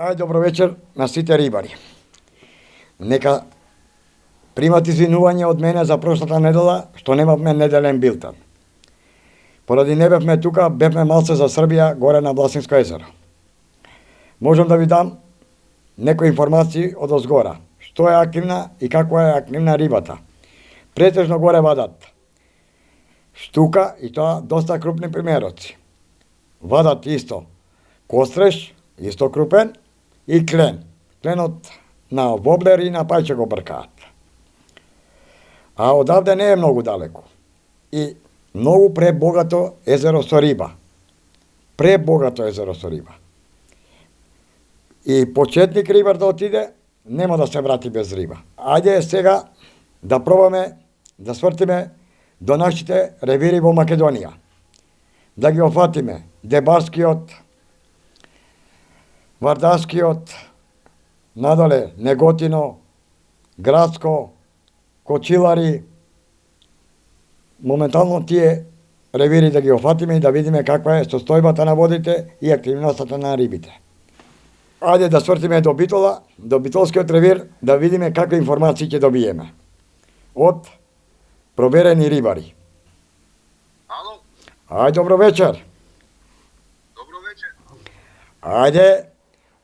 Ајде, добро вечер на сите рибари. Нека примат извинување од мене за прошлата недела, што немавме неделен билтен. Поради не бевме тука, бевме малце за Србија, горе на Власинско езеро. Можам да ви дам некои информации од озгора. Што е активна и како е активна рибата. Претежно горе вадат штука и тоа доста крупни примероци. Вадат исто костреш, исто крупен, и клен. Кленот на воблер и на пајче го бркаат. А одавде не е многу далеку. И многу пребогато езеро со риба. Пребогато езеро со риба. И почетник рибар да отиде, нема да се врати без риба. Ајде сега да пробаме да свртиме до нашите ревири во Македонија. Да ги офатиме Дебарскиот, Вардарскиот, надоле Неготино, Градско, Кочилари. Моментално тие ревири да ги офатиме и да видиме каква е состојбата на водите и активноста на рибите. Ајде да свртиме до Битола, до Битолскиот ревир, да видиме какви информации ќе добиеме од проверени рибари. Ало? Ајде, добро вечер. Добро вечер. Ајде,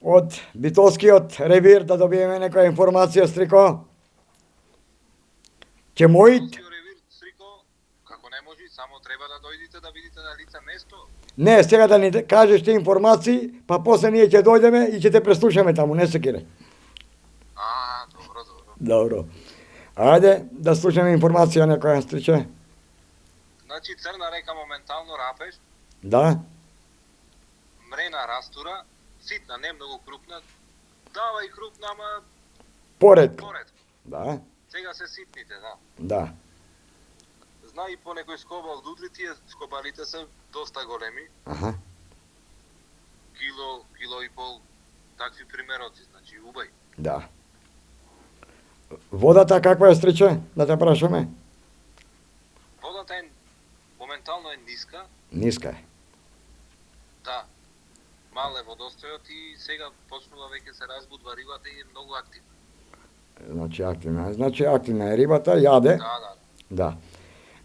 од Битолскиот ревир да добиеме некоја информација, Стрико. Ќе мојт? Ревир, Стрико, како не може, само треба да дојдете да видите на лице место. Не, сега да ни кажеш ти информации, па после ние ќе дојдеме и ќе те преслушаме таму, не се кире. Добро. Добро. Ајде да слушаме информација некоја, Стриче. Значи, Црна река моментално рапеш, Да? мрена растура, ситна, не многу крупна, дава и крупна, ама Поредко. поредко. Да, Сега се ситните, да. да. Зна и по некој скоба од утре, тие скобалите се доста големи, Аха. кило и пол, такви примероци, значи убај. Да. Водата каква е, Стриче? Да те прашаме. Водата е моментално е ниска, Ниска е. да. Мал е водостојот и сега почнува веќе се разбудва рибата и е многу активна. Значи активна е рибата, јаде. Да. Да.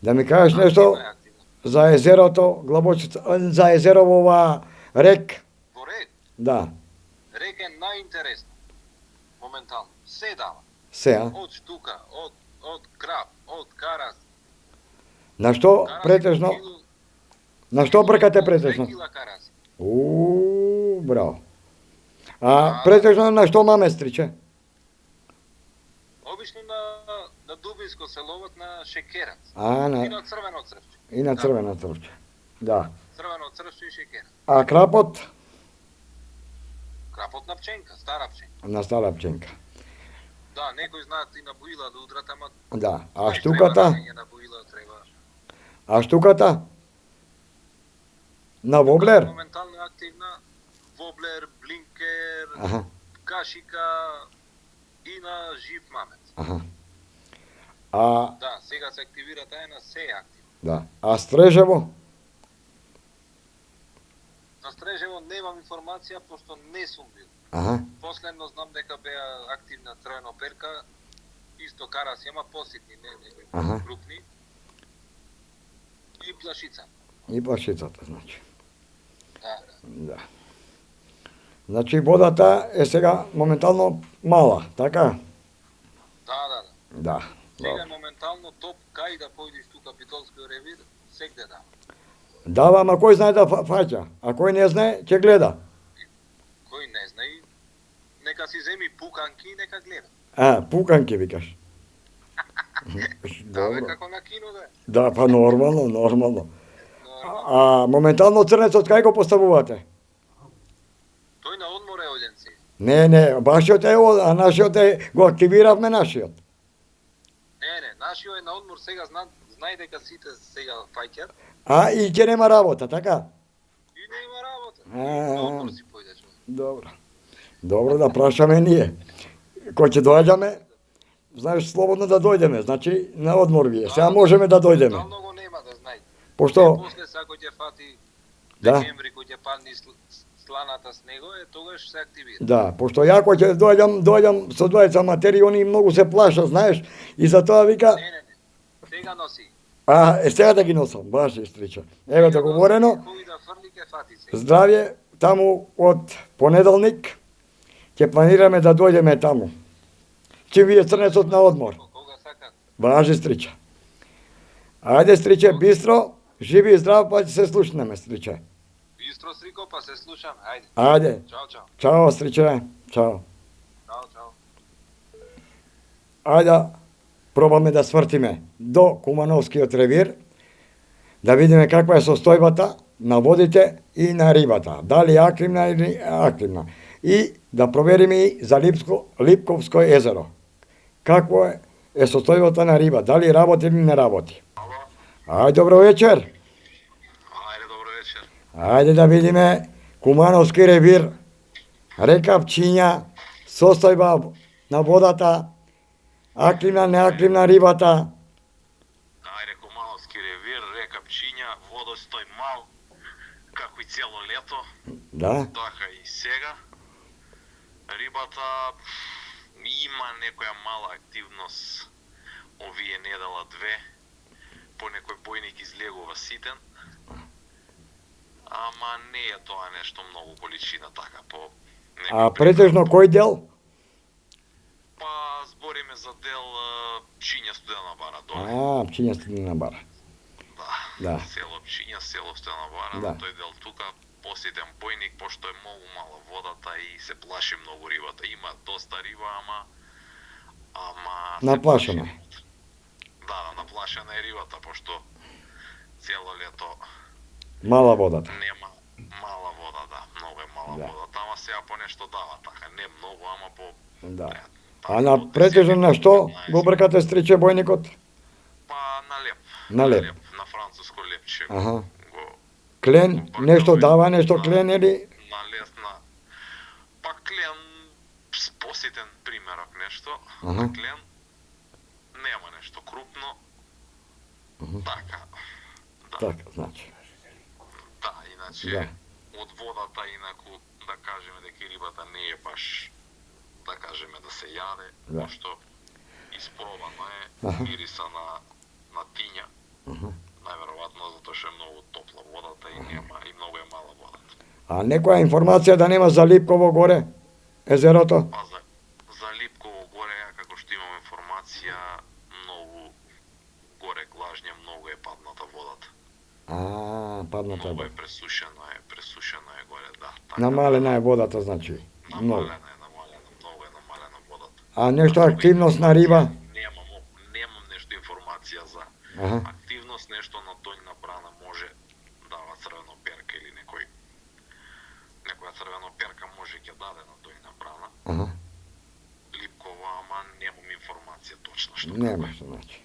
Да ми кажеш нешто Активна е, активна. за езерото, Глабочица, за езерово ова рек. Во рек, Да. рек е најинтересно. Моментално. Се дава. Се, а? Од штука, од краб, од карас. На што Караси претежно? по кило- На што бркате по претежно? 2 кила караси. Браво. А претежно на што маме, Стриче? Обично на дубинско се ловат на шекерац. А, И на на црвено црвче. и на црвено црвче. Да. Црвено црвче и шекерац. А крапот Крапот на пченка, стара пченка. на стара пченка. Да, некои знаат и на буила да удрат, ама Да. А треба штуката? раѓање на буила, треба. А штуката? На воблер? Моментално е активна воблер, блинкер, Аха. кашика и на жив мамец. Аха. А, Да, сега се активира таа на се е активна. да. А стрежево? На Стрежево немам информација, пошто не сум бил. Аха. Последно знам дека беа активна црвено перка, исто караси, ама поситни, не Аха. некои крупни. И плашица. И плашицата, значи. Да. Да. Значи водата е сега моментално мала, така? Да. Да. Сега е Добро. моментално топ, кај да појдеш тука Битолскиот ревир, сегде да. Дава, ама кој знае да фаќа, а кој не знае, ќе гледа. Кој не знае, нека си земи пуканки и нека гледа. А, пуканки викаш. Да, бе, Добро. како на кино да е. Да, па нормално. Нормално. А моментално црнецот кај го поставувате? Тој на одмор е оден си. Не, вашиот е, а нашиот е, го активиравме нашиот. Не, нашиот е на одмор сега, знај дека сите сега фаќат А, и ќе нема работа, така? и не има работа. А. На одмор си појдеш. Добро. Добро да прашаме ние. Кој ќе доаѓаме, знаеш, слободно да дојдеме, значи на одмор вие. Сега можеме да дојдеме. Да, многу нема да знај. Пошто, После сако ќе фати Да. декември, кој ќе падни сланата снего е тогаш се активира. Да, пошто ја ако ќе доаѓам со двајца матери, они многу се плашат, знаеш, и затоа вика, Не. Сега носи. сега да ги носам, баш стрича. Еве договорено, Кој да фрли ке фати се. здравје, таму од понеделник ќе планираме да дојдеме таму. Чим вие црнецот на одмор. Кога сакат. Важи стрича. Ајде стриче, бистро, живи и здрав, па ќе се слушнеме стриче. Бистро Срико, па се слушам. Ајде. Ајде. Чао, чао. Чао стриче. Чао. Чао, чао. Ајде пробаме да свртиме до Кумановскиот ревир, да видиме каква е состојбата на водите и на рибата. Дали е активна или активна. И да провериме и за Липковско езеро. Какво е состојбата на риба, дали работи или не работи. Ајде, добро вечер. Ајде, добро вечер. Ајде да видиме Кумановски ревир, река Пчиња, состојба на водата, активна, неактивна рибата. Ајде, Кумановски ревир, река Пчиња, водостој мал, како и цело лето, Да, така и сега. Рибата има некоја мала активност овие недела две, по некој бојник излегува ситен, ама не е тоа нешто многу количина така по а претежно кој дел? Па збориме за дел Пчиња Студена бара доле. Пчиња Студена бара. Да. Село Пчиња, село Студена бара, Да. на тој дел тука посетен бојник, пошто е многу мала водата и се плаши многу рибата. Има доста риба, ама се Наплашена. плаши рибата. Да, наплашена е рибата, пошто цело лето Мала водата. нема мала вода, да, многу е мала Да. водата, ама сега по нешто дава така, не многу, ама по Да. така, А на претежно на што го бркате стриче бојникот? Па на леп. На леп. На француско лепче. Аха. Го Клен, нешто дава, нешто клен или? на лесна. Па клен посетен примерок нешто. Аха. На клен нема нешто крупно. Така. Да. Така, значи. Да, иначе Да. од водата инаку да кажеме дека рибата не е баш да кажеме да се јаде, Да. пошто испробано е Аха. мириса на тиња. Најверојатно затоа што е многу топла водата и нема и многу е мала водата. А некоја информација да нема за Липково горе, езерото? Па за Липково горе, како што имам информација, многу горе глажње, многу е падната водата. Падната Многу вода. е пресушено е горе, да. Намалена е водата, значи. Многу. Намалена, многу е намалена водата. А нешто активност на риба? Немам нешто информација за Аха. активност, нешто на дојна брана може дава црвено перка или некоја црвено перка може ќе даде на дојна брана. Аха. Липкова, ама немам информација точна што. Немаш, значи.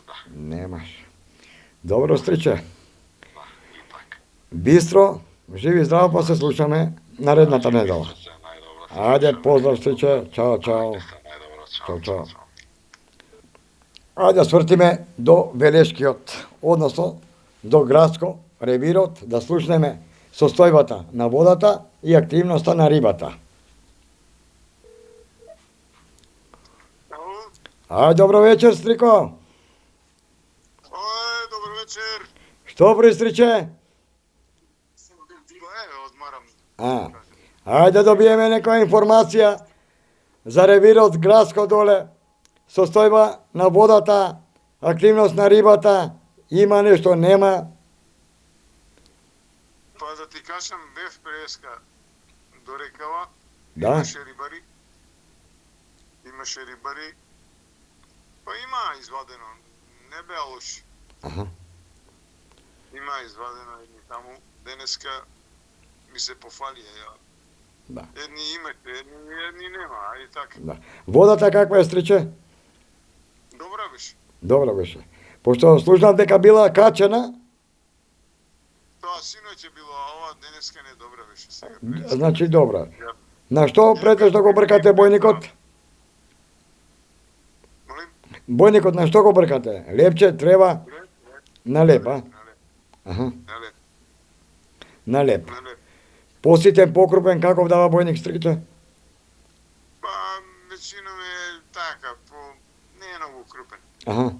Да, Немаш. Добро стриче. да, и така. Бистро, живи здраво, па се слушаме наредната недела. Се најдобро. Ајде, поздрав стриче. Чао, чао. Се најдобро. Чао, чао. Ајде да свртиме до Велешкиот, односно до Градско ревирот, да слушнеме состојбата на водата и активноста на рибата. Ајде, добро вечер, Стрико. Добро вечер. Што пристриче? Одмарам. Ајде да добиеме некоја информација за ревирот Градско доле, состојба на водата, активност на рибата, има нешто, нема? Па да ти кажам, бев преска до рекава. Да. Имаше рибари. Па има извадено. Не беа лоши. Аха. Има извадено едни таму. Денеска ми се пофалија. Да. Едни имате, едни нема. Ајде така. Да. Водата каква е, Стриче? Добра беше. Добра беше. Пошто слушнав дека била качена, Тоа синоќ е било, а ова денеска не добра беше сега. значи добра. На што претежно го бркате бојникот? Молим? Бојникот на што го бркате? Лепче, трева, на леп, а? На леп. Аха, На леп. на леп. На леп. Поситен, покрупен, каков дава бојник стриките? Па, веćином е така, не е многу крупен. Аха,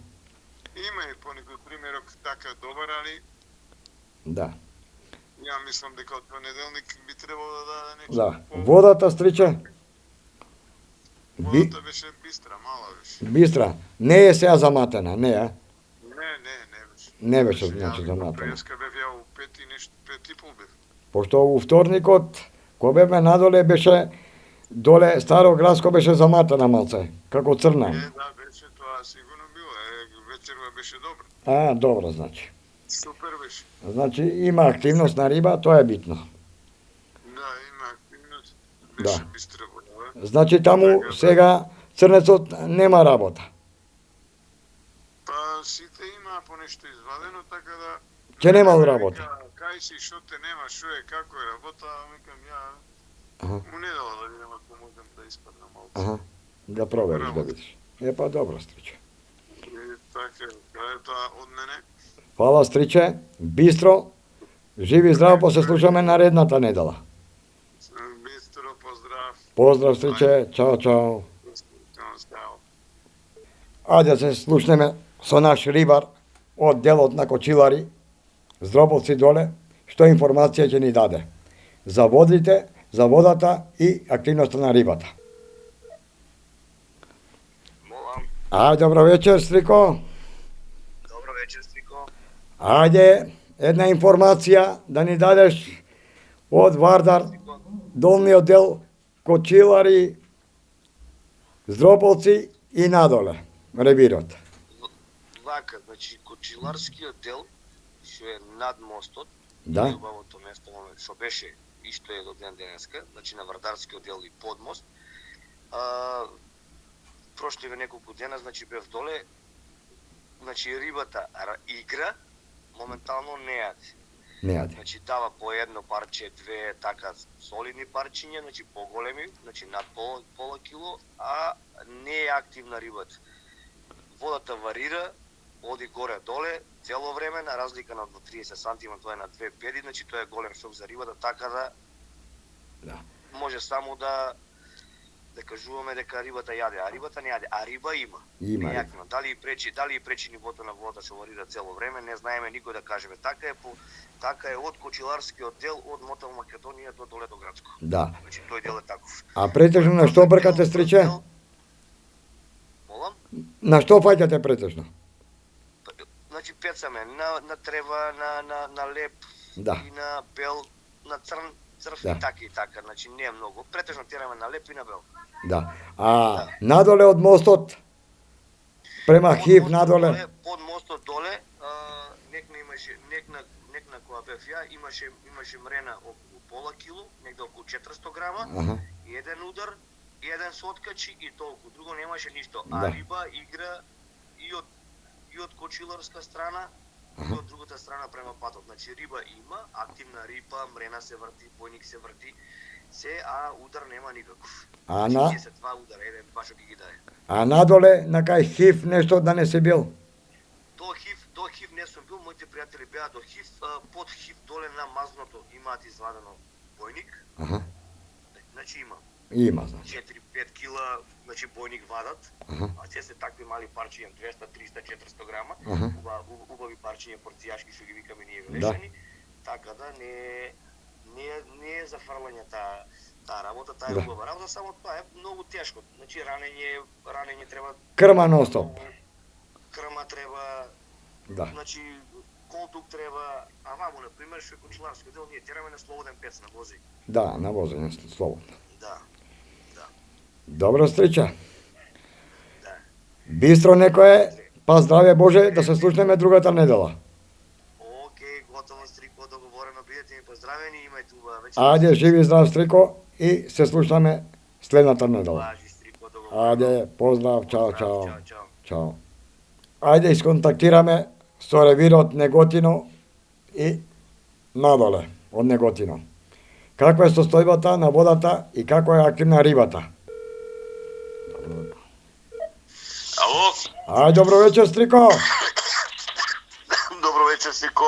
Има и понекој примерок така добар, али да. ја мислам дека од понеделник би требало да даде нешто. Да. Водата стриче? Водата беше бистра, мала беше. Бистра. Не е сега заматена, не е? Не беше. Не беше, значи, заматена. Преска бев ја у 5 и нешто, 5 и пол бев. Пошто у вторникот, кога бевме надоле, беше доле Старо Градско беше заматена малце, како црна. Да, беше тоа сигурно било. Вечерва беше добра. А, добро, значи. Супер беше. Значи, има активност на риба, тоа е битно. Да, има активност. Беше бистра вода. Значи, таму сега црнецот нема работа. Па сите има по нешто извадено, така да... Ќе немал работа. Кај си, шо те нема, шо е, како е работа, викам ја... Аха. Му не дала да видам ако можам да испадна малце. Аха, да провериш, да видиш. Па добро, стриче. И така, тоа е тоа од мене. Фала, стриче, бистро, живи и здраво, па се слушаме наредната недела. Бистро, поздрав. Поздрав, стриче, чао, чао. Чао. Ајде да се слушнеме со наш рибар од делот на Кочилари, Здробовци доле, што информација ќе ни даде за водите, за водата и активноста на рибата. Молам. Ајде, добро вечер, Стрико. Добро вечер, Стрико. Ајде, една информација да ни дадеш од Вардар, долниот дел, Кочилари, Здробовци и надоле, ребирот. Вака, значи, Кочиларскиот дел, што е над мостот, Да. убавото место, што беше и што е до ден денеска, значи на Вардарскиот дел и под мост. Прошливе неколку дена, значи бев доле, значи рибата игра, моментално не јаде. Не јаде. Значи дава по едно парче, две така солидни парчиња, значи поголеми, значи над пола кило, а не е активна рибата. Водата варира, оди горе-доле, цело време, на разлика на 30 сантима, тоа е на 2 педи, значи тоа е голем шок за рибата, така да може само да кажуваме дека рибата јаде, а рибата не јаде, а риба има. Има. Не е активна. Дали и пречи нивото на водата што варира цело време, не знаеме никој да кажеме. Така е од Кочиларскиот дел, од Мотел Македонија до доле до Градско. Да. Значи тој дел е таков. А претежно на што бркате, Стриче? Молам? На што фаќате претежно? Значи пецаме на трева, на леп Да. и на бел, на црн, црв Да. и така, значи не е многу. Претежно тераме на леп и на бел. Да. А надоле од мостот, према Хив надоле, Под мостот доле, некна имаше, некна која бев ја, имаше мрена околу пола кило, негде околу 400 грама, аха, и еден удар, и еден соткачи и толку. Друго немаше ништо. Да. А риба игра и од Кочиларска страна, и од другата страна према патот. Значи риба има, активна риба, мрена се врти, бојник се врти, а удар нема никаков. А Значи, на- 10-2 удара, еден баш ги даде. а надоле на кај Хив нешто да не се бил. До Хив не сум бил, моите пријатели беа до Хив, под Хив доле на мазното имаат извадено бојник, Аха, значи има. има, значи. 4-5 кила, значи бојник вадат, Аха. а се мали парчиња, 200, 300, 400 грама, Аха. убави парчиња порцијашки што ги викаме ние Да. велешани, така да не е за фрлање таа работа, таа е Да. убава работа, само тоа е многу тешко. Значи ранење треба, Крма нон-стоп. крма треба, Да. значи колтук треба, а ваму на пример што е Кочиларски дел, ние тераме на слободен пец на вози. Да, на возење слободно. Да. Добро, Стриче. Да. Бистро некое, па здраве Боже, да се слушнеме другата недела. Океј, готово, Стрико, договорено, бидете ми поздравени, имајте убава вечер. Ајде, живи и здрав, Стрико, и се слушнеме следната недела. Важи, Стрико, договорено. Ајде, поздрав, чао, чао. Чао, чао. Чао. Ајде, исконтактираме со ревирот Неготино и надоле од Неготино. Каква е состојбата на водата и како е активна рибата? Ало? Ајде, добро вечер, Стрико. Добро вечер, Сико.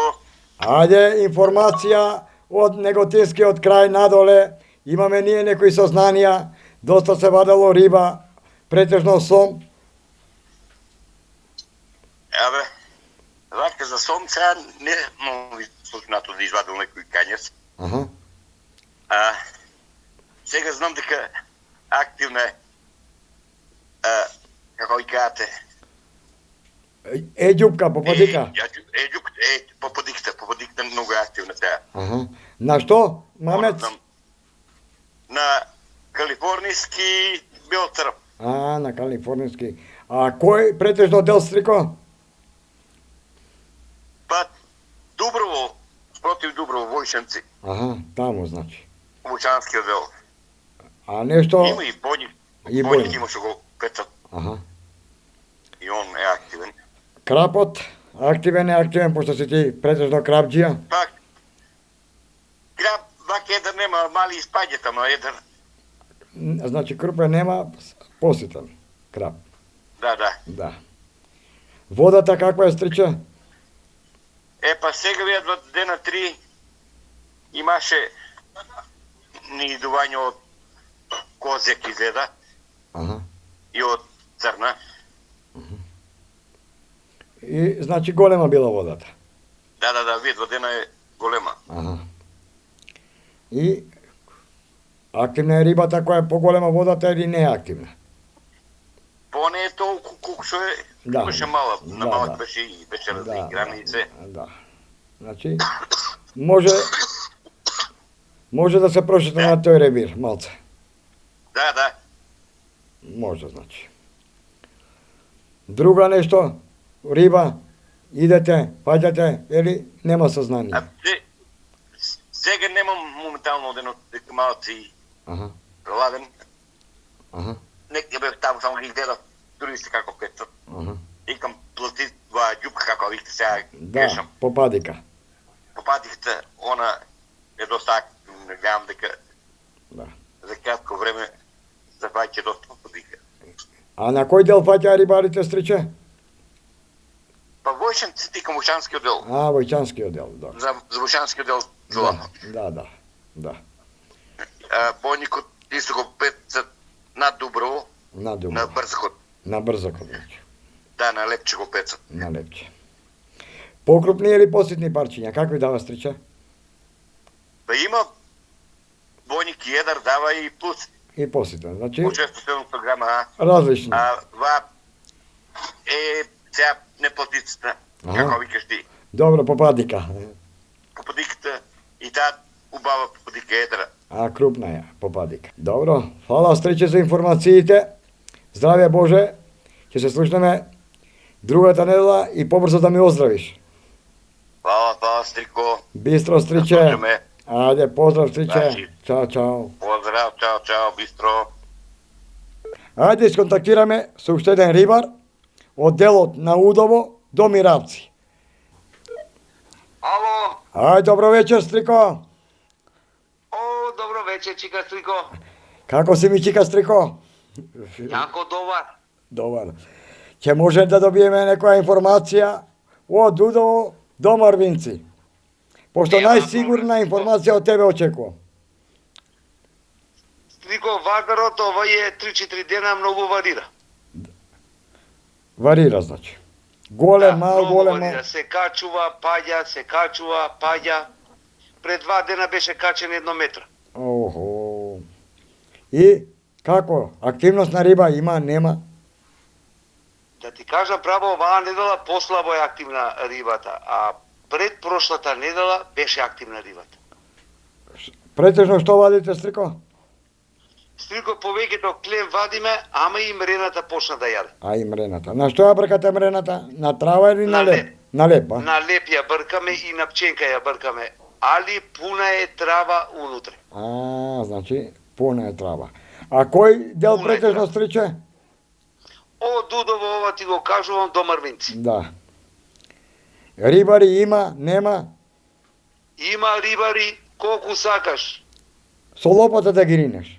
Ајде, информација од Неготинскиот крај надоле, имаме ние некои сознанија, доста се вадело риба, претежно сом. Абе, вака за сонце не мој случнато да извадил некој кањец. Аха. Сега знам дека активна е, како ви кажате, Ѓупка, попадика. Попадикта многу е активна таа. Аха. На што, мамец? На калифорнијски белтрп. На калифорнијски. А кој претежно дел, Стрико? Па, Дуброво, спротив Дуброво, Војшанци, Аха, таму значи. Вучанскиот дел. А нешто... Има и Боњик. И Боњик Боњик. имаше го пецат Аха. и он е активен. Крапот, активен, пошто си ти претежно крапџија. Па, крап, вака еден нема, мали испаѓета, но еден. Значи крупен нема, поситен крап. Да. Да. Водата каква е, Стриче? Па сега вие дена 3 имаше наидување од козек изгледа Аха. и од црна. И значи голема била водата. Да, вие дена е голема. Аха. И активна е рибата која е поголема водата или не е активна? По не е толку колку што е, Да. беше мала, на Да, малък да. беше и беше разиграна и се. Да. Значи може да се прошета на тој ревир малце. Да. Може, значи. Друга нешто, риба, идете, паѓате, или нема сознание? Сега немам моментално одено дека малци Аха, проладен. аха, Нека бев таму само ги гледав туристи како пецат. аха. Икам плати два ѓупка како викте сега Да, грешам. попадика. Попадихте, она е доста активна, не гледам дека Да. за кратко време се фаќа доста попадика. А на кој дел фаќа рибарите, Стриче? Па Војшанци ти към Вушанскиот дел. Војчанскиот дел, да. За Вушанскиот дел главно. Да. Боњикот исто го пецат над Дуброво, На на Дубро. Брзакот. На Брзакот, значи. Да, на Лепче го пецат. На Лепче. Покрупни или поситни парчиња, какви дава, Стриче? Па има Боњик и Едар дава и плюс. И поситен, значи По 600 грама, различно. ва е сега неплатицата, Аха. како викаш ти. Добро, попадика. Попадиката и таа убава попадика Едра. Крупна е попадика. Добро, фала, Стриче, за информациите. Здравје Боже, ќе се слушнеме другата недела и побрзо да ми оздравиш. Фала, Стрико. Бистро, Стриче. Да слушаме. Ајде, поздрав, Стриче. Значи. Чао. Поздрав, чао, бистро. Ајде, исконтактираме со уште еден рибар од делот на Удово до Миравци. Ало, Ај, добро вечер, Стрико. добро вечер, чика Стрико. Како си ми, чика, Стрико? Јако добар. Добар. Ќе може да добиеме некоја информација од Удово до Марвинци. Пошто Нема најсигурна проблем. информација од тебе очекувам. Стрико, вагарот овај е 3-4 дена многу варира. Варира, значи. Голем, мал, многу голем, варира. мал. Се качува, паѓа. Пред 2 дена беше качен 1 метра. Охо. И како? Активност на риба има, нема? Да ти кажам право, оваа недела послабо е активна рибата, а пред прошлата недела беше активна рибата. Претежно што вадите, Стрико? Стрико, повеќето клем вадиме, ама и мрената почна да јаде. А и мрената. На што ја бркате мрената? На трава или на На леп? леп. На леп, а? На леп ја бркаме и на пченка ја бркаме, али пуна е трава унутре. Значи, пуна е трава. А кој дел Пуна е претежно, трава. Стриче? Од Дудово, ова ти го кажувам, до Марвинци. Да. Рибари има, нема? Има рибари колку сакаш. Со лопата да ги ринеш.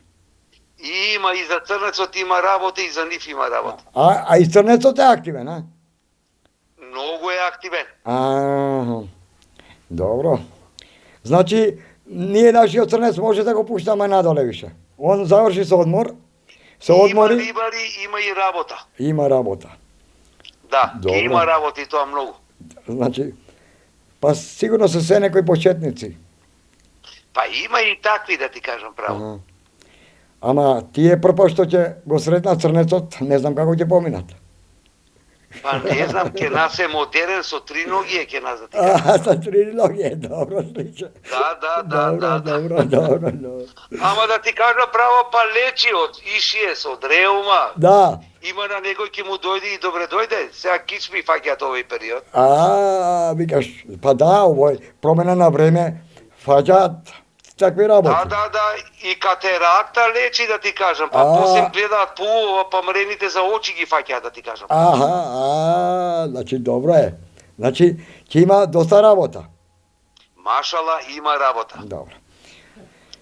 И има и за црнецот има работа, и за нив има работа. А и црнецот е активен, а? Многу е активен. Добро. Значи, ние нашиот црнец може да го пуштаме надоле више. Он заврши со одмор, се Има одмори, рибари, има и работа. има работа. Да, Добро. ќе има работа и тоа многу. Значи, па сигурно се некои почетници. Па има и такви, да ти кажам право. Аха. Ама тие прво што ќе го сретнат црнецот, не знам како ќе поминат. Па не знам, ќе нас е модерен со три ноги, ќе нас да ти кажам. Са три ноги, добро слича. Да. Добро. Ама да ти кажа право, па лечи од ишиес, од реума. Да. Има на некој ќе му дојде и добре дојде. Сега кичми фаќаат овој период. Викаш, па да, овој промена на време фаќаат такви работи. Да, и катеракта лечи, да ти кажам. Па после гледаат пулова, па мрените за очи ги фаќаат, да ти кажам. Значи добро е. Значи, ќе има доста работа. Машала, има работа. Добро.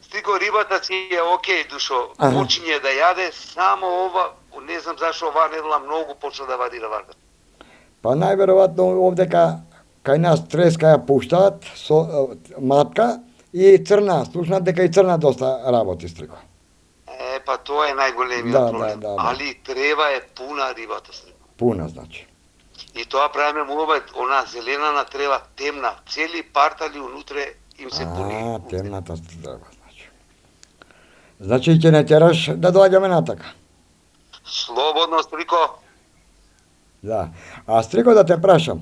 Стиго рибата си е окей, душо, Аха. почиње да јаде, само ова, не знам зашо оваа недела многу почна да вади варда. Па најверојатно овдека кај нас треска ја пуштаат со матка и црна, слушнат дека и црна доста работи стрико. Па тоа е најголемиот Да, проблем. да. Али трева е пуна рибата стрико. Пуна значи. И тоа правиме муабет, она зелена на трева, темна, цели партали унутре им се пуни. Темната треба значи. Значи ќе не тераш да доаѓаме натака. Слободно, стрико. Да. А стрико да те прашам,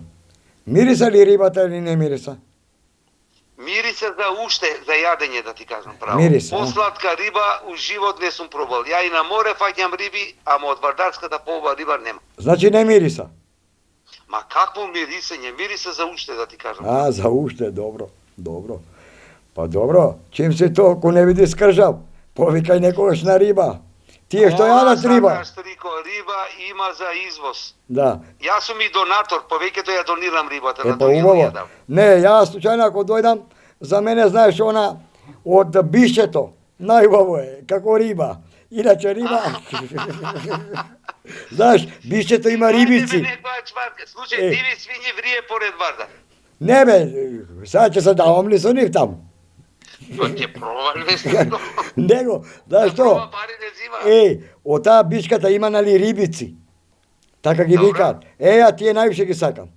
мириса ли рибата или не мириса? Мириса за уште, за јадење, да ти кажам право. Мириса, Посладка риба у живот не сум пробал. Ја и на море фаќам риби, ама од вардарската полба риба нема. Значи не мириса. Ма какво мирисење? Мириса за уште, да ти кажам. За уште, добро. Па добро, чим си толку не види скржав, повикај некогаш на риба. Тие што јадат риба. Сакаш, стрико, риба има за извоз. Да. Јас сум и донатор, повеќето ја донирам рибата на Па другите убаво. ја дам. Не, јас случајно ако дојдам, за мене знаеш она од бишето, најубаво е, како риба. Иначе риба. Знаеш, бишето има рибици. Некоја чварка. Слушај, диви свињи врие поред варда. Не бе, сега ќе се давам ли со нив таму? Па ќе пробаш бе стрико. Него, знаеш што? Проба пари не зима. Од таа бишката има нали рибици. Така ги Добра. викаат. А тие највише ги сакам.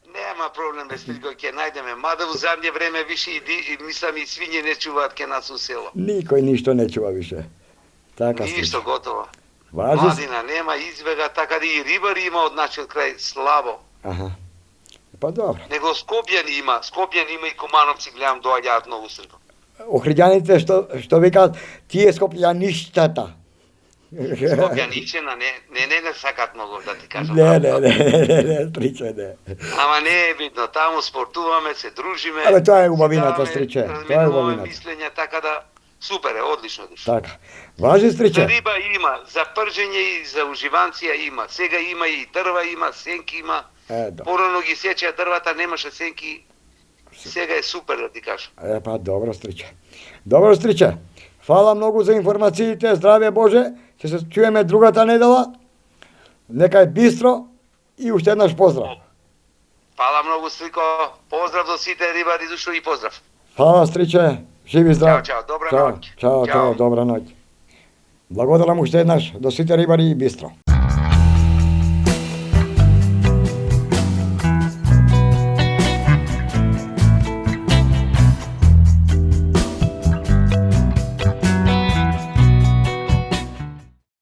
Нема проблем бе стрико, ќе најдеме. Мада во задње време више и мислам и свиње не чуваат ке нас у село. Никој ништо не чува више. Така Ништо готово. Важи. Младина нема избега, така да и рибари има од нашиот крај слабо. Аха. Па добро. Него Скопјани има и Кумановци, гледам доаѓаат многу стрико. Охриѓаните што викаат, тие скопјаништата. Скопјаничена не сакат многу, да ти кажам. Не, стриче, не. Ама не е битно, таму спортуваме, се дружиме. Абе, тоа е убавината, даваме, стриче, тоа е разменуваме убавината. мислења, така да супер е, одлично душ. Така. Важи, стриче. За риба има, за пржење и за уживанција има. Сега има и дрва има, сенки има. Да. Порано ги сечеа дрвата, немаше сенки. Сега е супер, да ти кажам. Па добро, стриче. Добро, стриче. Фала многу за информациите, здравје Боже. Ќе се чуеме другата недела. Нека е бистро и уште еднаш поздрав. Фала многу, стрико. Поздрав до сите рибари, душо и поздрав. Фала, стриче. Живи здрав. Чао, добра Чао, ноќ. чао, добра ноќ. Благодарам уште еднаш до сите рибари и бистро.